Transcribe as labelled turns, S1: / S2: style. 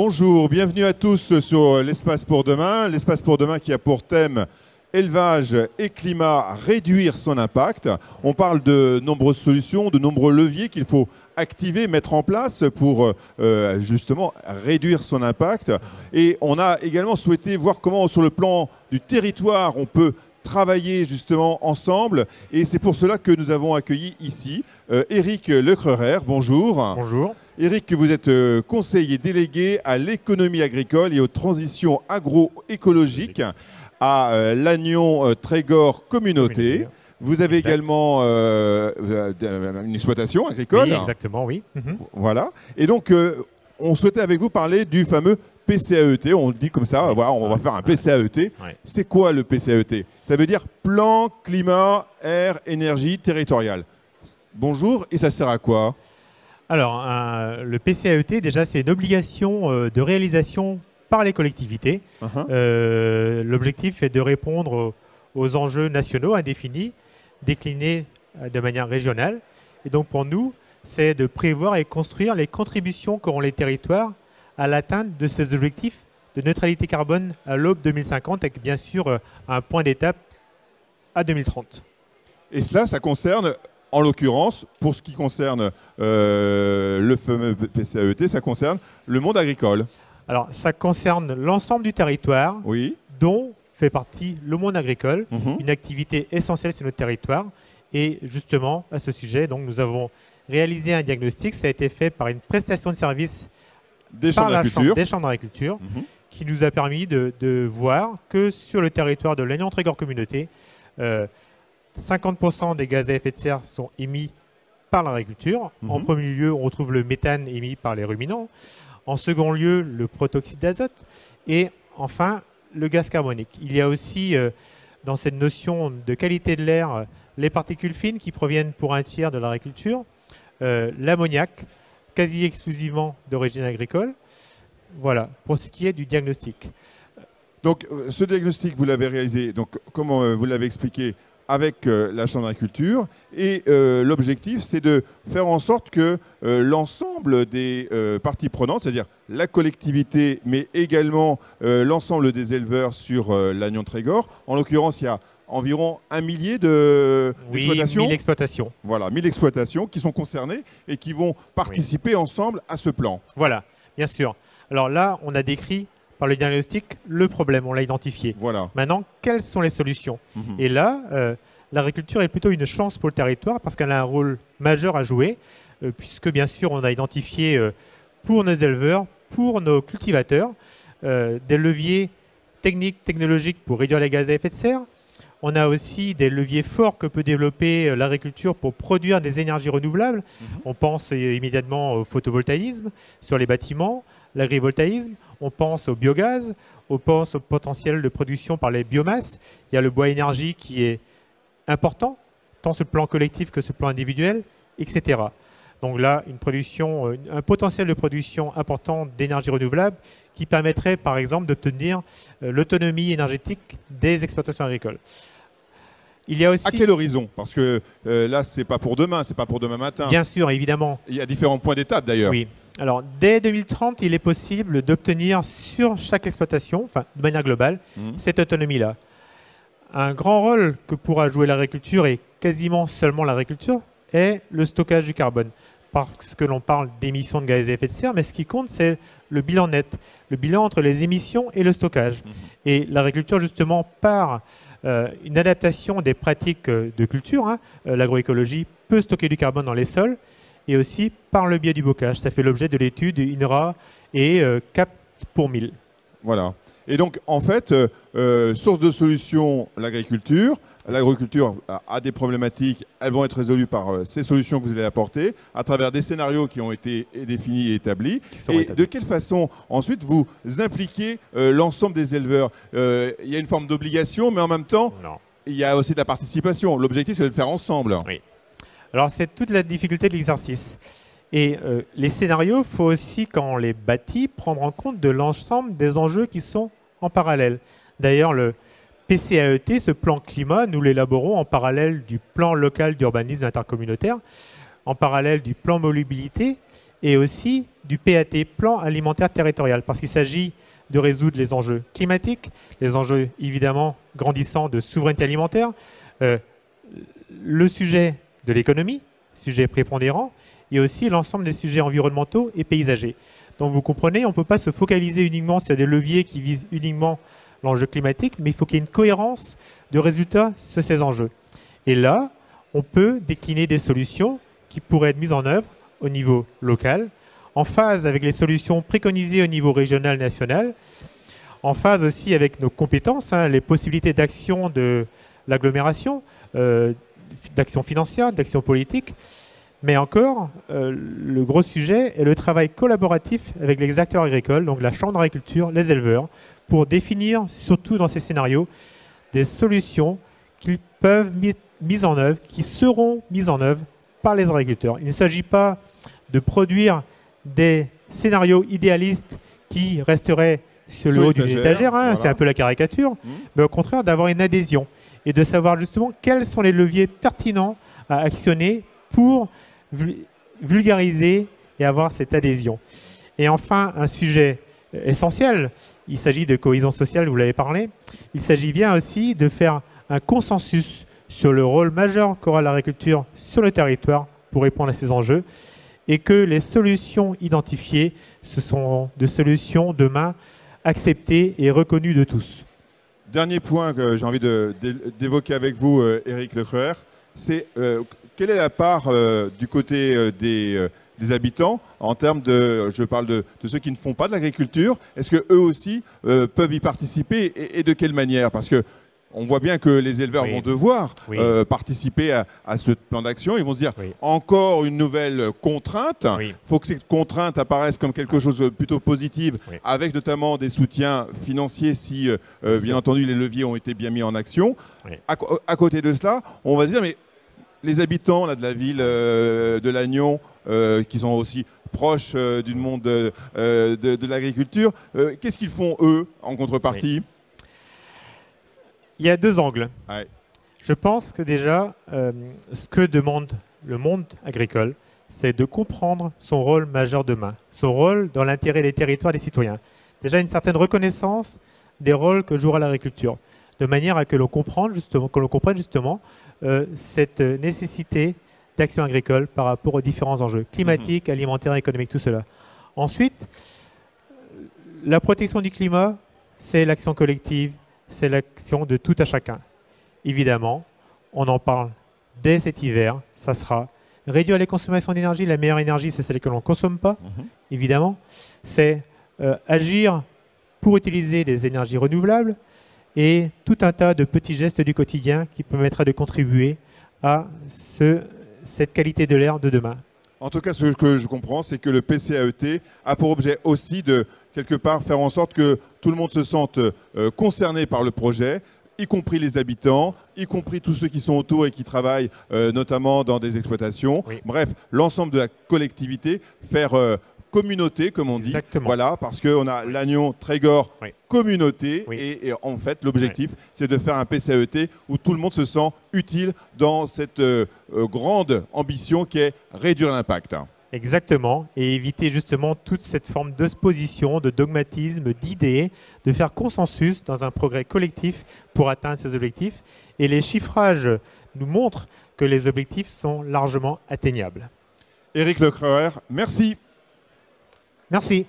S1: Bonjour, bienvenue à tous sur l'Espace pour demain. L'Espace pour demain qui a pour thème élevage et climat, réduire son impact. On parle de nombreuses solutions, de nombreux leviers qu'il faut activer, mettre en place pour justement réduire son impact. Et on a également souhaité voir comment sur le plan du territoire on peut travailler justement ensemble. Et c'est pour cela que nous avons accueilli ici Éric Lecrerer. Bonjour.
S2: Bonjour.
S1: Éric, vous êtes conseiller délégué à l'économie agricole et aux transitions agroécologiques à Lannion-Trégor Communauté. Vous avez également une exploitation agricole.
S2: Oui, exactement, oui.
S1: Voilà. Et donc, on souhaitait avec vous parler du fameux PCAET. On le dit comme ça, voilà, on va faire un PCAET.
S2: Ouais.
S1: C'est quoi le PCAET? Ça veut dire Plan Climat Air Énergie Territorial. Bonjour, et ça sert à quoi?
S2: Alors, le PCAET, déjà, c'est une obligation de réalisation par les collectivités. L'objectif est de répondre aux enjeux nationaux indéfinis, déclinés de manière régionale. Et donc, pour nous, c'est de prévoir et construire les contributions qu'auront les territoires à l'atteinte de ces objectifs de neutralité carbone à l'aube 2050, avec bien sûr un point d'étape à 2030.
S1: Et cela, ça concerne, en l'occurrence, pour ce qui concerne le fameux PCAET, ça concerne le monde agricole.
S2: Alors, ça concerne l'ensemble du territoire,
S1: oui,
S2: dont fait partie le monde agricole, une activité essentielle sur notre territoire. Et justement, à ce sujet, donc, nous avons réalisé un diagnostic. Ça a été fait par une prestation de service par la Chambre des chambres d'agriculture, qui nous a permis de voir que sur le territoire de Lannion-Trégor Communauté, 50% des gaz à effet de serre sont émis par l'agriculture. En premier lieu, on retrouve le méthane émis par les ruminants. En second lieu, le protoxyde d'azote. Et enfin, le gaz carbonique. Il y a aussi, dans cette notion de qualité de l'air, les particules fines qui proviennent pour un tiers de l'agriculture, l'ammoniac, quasi exclusivement d'origine agricole. Voilà, pour ce qui est du diagnostic.
S1: Donc, ce diagnostic, vous l'avez réalisé, donc, comme vous l'avez expliqué, avec la Chambre d'agriculture. Et l'objectif, c'est de faire en sorte que l'ensemble des parties prenantes, c'est-à-dire la collectivité, mais également l'ensemble des éleveurs sur Lannion-Trégor, en l'occurrence, il y a environ 1 millier d'exploitations.
S2: 1000 exploitations.
S1: Voilà, 1000 exploitations qui sont concernées et qui vont participer ensemble à ce plan.
S2: Voilà, bien sûr. Alors là, on a décrit par le diagnostic le problème, on l'a identifié.
S1: Voilà.
S2: Maintenant, quelles sont les solutions? Et là, l'agriculture est plutôt une chance pour le territoire parce qu'elle a un rôle majeur à jouer, puisque bien sûr, on a identifié pour nos éleveurs, pour nos cultivateurs, des leviers techniques, technologiques pour réduire les gaz à effet de serre. On a aussi des leviers forts que peut développer l'agriculture pour produire des énergies renouvelables. On pense immédiatement au photovoltaïsme sur les bâtiments, l'agrivoltaïsme, on pense au biogaz, on pense au potentiel de production par les biomasses. Il y a le bois énergie qui est important, tant sur le plan collectif que sur le plan individuel, etc. Donc là, un potentiel de production important d'énergie renouvelable qui permettrait par exemple d'obtenir l'autonomie énergétique des exploitations agricoles. Il y a aussi...
S1: À quel horizon? Parce que là, ce n'est pas pour demain, c'est pas pour demain matin.
S2: Bien sûr, évidemment.
S1: Il y a différents points d'étape d'ailleurs.
S2: Oui. Alors, dès 2030, il est possible d'obtenir sur chaque exploitation, enfin de manière globale, cette autonomie-là. Un grand rôle que pourra jouer l'agriculture, et quasiment seulement l'agriculture, est le stockage du carbone. Parce que l'on parle d'émissions de gaz à effet de serre, mais ce qui compte, c'est le bilan net, le bilan entre les émissions et le stockage. Et l'agriculture, justement, par une adaptation des pratiques de culture, l'agroécologie peut stocker du carbone dans les sols, et aussi par le biais du bocage. Ça fait l'objet de l'étude INRA et CAP pour 1000.
S1: Voilà. Et donc, en fait, source de solution, l'agriculture. L'agriculture a des problématiques, elles vont être résolues par ces solutions que vous allez apporter, à travers des scénarios qui ont été définis et établis. De quelle façon, ensuite, vous impliquez l'ensemble des éleveurs? Il y a une forme d'obligation, mais en même temps, il y a aussi de la participation. L'objectif, c'est de le faire ensemble.
S2: Oui. Alors, c'est toute la difficulté de l'exercice. Et les scénarios, il faut aussi, quand on les bâtit, prendre en compte de l'ensemble des enjeux qui sont en parallèle. D'ailleurs, le PCAET, ce plan climat, nous l'élaborons en parallèle du plan local d'urbanisme intercommunautaire, en parallèle du plan mobilité et aussi du PAT, Plan Alimentaire Territorial, parce qu'il s'agit de résoudre les enjeux climatiques, les enjeux évidemment grandissants de souveraineté alimentaire, le sujet de l'économie, sujet prépondérant, et aussi l'ensemble des sujets environnementaux et paysagers. Donc vous comprenez, on ne peut pas se focaliser uniquement sur des leviers qui visent uniquement l'enjeu climatique, mais il faut qu'il y ait une cohérence de résultats sur ces enjeux. Et là, on peut décliner des solutions qui pourraient être mises en œuvre au niveau local, en phase avec les solutions préconisées au niveau régional, national, en phase aussi avec nos compétences, les possibilités d'action de l'agglomération, d'action financière, d'action politique. Mais encore, le gros sujet est le travail collaboratif avec les acteurs agricoles, donc la Chambre d'agriculture, les éleveurs, pour définir, surtout dans ces scénarios, des solutions qui peuvent mises en œuvre, qui seront mises en œuvre par les agriculteurs. Il ne s'agit pas de produire des scénarios idéalistes qui resteraient sur le haut d'une étagère, voilà. C'est un peu la caricature, mais au contraire d'avoir une adhésion et de savoir justement quels sont les leviers pertinents à actionner pour vulgariser et avoir cette adhésion. Et enfin, un sujet essentiel, il s'agit de cohésion sociale, vous l'avez parlé, il s'agit bien aussi de faire un consensus sur le rôle majeur qu'aura l'agriculture sur le territoire pour répondre à ces enjeux et que les solutions identifiées, ce sont des solutions demain acceptées et reconnues de tous.
S1: Dernier point que j'ai envie d'évoquer avec vous, Éric Lecruer, c'est quelle est la part du côté des habitants en termes de, je parle de ceux qui ne font pas de l'agriculture, est-ce qu'eux aussi peuvent y participer et de quelle manière? Parce que on voit bien que les éleveurs vont devoir participer à ce plan d'action. Ils vont se dire encore une nouvelle contrainte. Il faut que cette contrainte apparaisse comme quelque chose de plutôt positif, avec notamment des soutiens financiers si, bien entendu, les leviers ont été bien mis en action. À côté de cela, on va se dire, mais les habitants là, de la ville de Lannion, qui sont aussi proches du monde de l'agriculture, qu'est-ce qu'ils font, eux, en contrepartie?
S2: Il y a deux angles. Je pense que déjà, ce que demande le monde agricole, c'est de comprendre son rôle majeur demain, son rôle dans l'intérêt des territoires et des citoyens. Déjà une certaine reconnaissance des rôles que jouera l'agriculture, de manière à que l'on comprenne justement cette nécessité d'action agricole par rapport aux différents enjeux climatiques, alimentaires, économiques, tout cela. Ensuite, la protection du climat, c'est l'action collective, c'est l'action de tout à chacun. Évidemment, on en parle dès cet hiver, ça sera réduire les consommations d'énergie. La meilleure énergie, c'est celle que l'on ne consomme pas, évidemment. C'est agir pour utiliser des énergies renouvelables et tout un tas de petits gestes du quotidien qui permettraient de contribuer à cette qualité de l'air de demain.
S1: En tout cas, ce que je comprends, c'est que le PCAET a pour objet aussi de, quelque part, faire en sorte que tout le monde se sente concerné par le projet, y compris les habitants, y compris tous ceux qui sont autour et qui travaillent notamment dans des exploitations. Bref, l'ensemble de la collectivité, faire communauté, comme on dit.
S2: Exactement.
S1: Voilà, parce qu'on a Lannion, Trégor, communauté. Et en fait, l'objectif, c'est de faire un PCAET où tout le monde se sent utile dans cette grande ambition qui est réduire l'impact.
S2: Exactement, et éviter justement toute cette forme d'opposition, de dogmatisme, d'idées, de faire consensus dans un progrès collectif pour atteindre ces objectifs. Et les chiffrages nous montrent que les objectifs sont largement atteignables.
S1: Éric Lecruer, merci.
S2: Merci.